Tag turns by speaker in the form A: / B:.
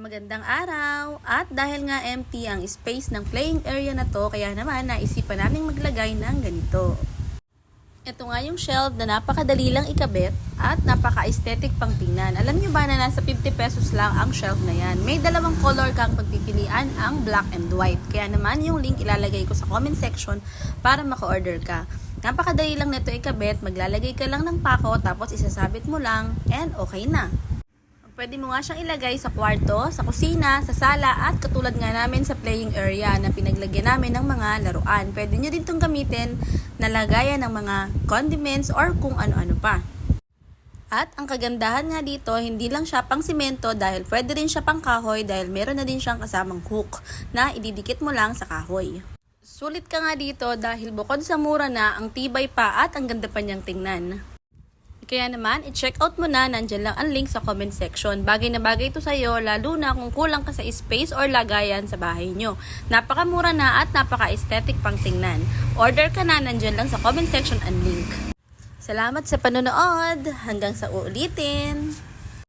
A: Magandang araw! At dahil nga empty ang space ng playing area na to, kaya naman naisipan namin maglagay ng ganito. Ito nga yung shelf na napakadali lang ikabit at napaka-aesthetic pang tingnan. Alam nyo ba na nasa 50 pesos lang ang shelf na yan? May dalawang color kang pagpipilian, ang black and white. Kaya naman yung link ilalagay ko sa comment section para maka-order ka. Napakadali lang nito ikabit, maglalagay ka lang ng pako tapos isasabit mo lang and okay na. Pwede mo nga siyang ilagay sa kwarto, sa kusina, sa sala at katulad nga namin sa playing area na pinaglagyan namin ng mga laruan. Pwede nyo din itong gamitin na lagayan ng mga condiments or kung ano-ano pa. At ang kagandahan nga dito, hindi lang siya pang simento dahil pwede rin siya pang kahoy dahil meron na din siyang kasamang hook na ididikit mo lang sa kahoy. Sulit ka nga dito dahil bukod sa mura na, ang tibay pa at ang ganda pa niyang tingnan. Kaya naman, i-check out mo na, nandyan lang ang link sa comment section. Bagay na bagay ito sa'yo, lalo na kung kulang ka sa space or lagayan sa bahay nyo. Napakamura na at napaka-aesthetic pang tingnan. Order ka na, nandyan lang sa comment section ang link. Salamat sa panonood! Hanggang sa uulitin!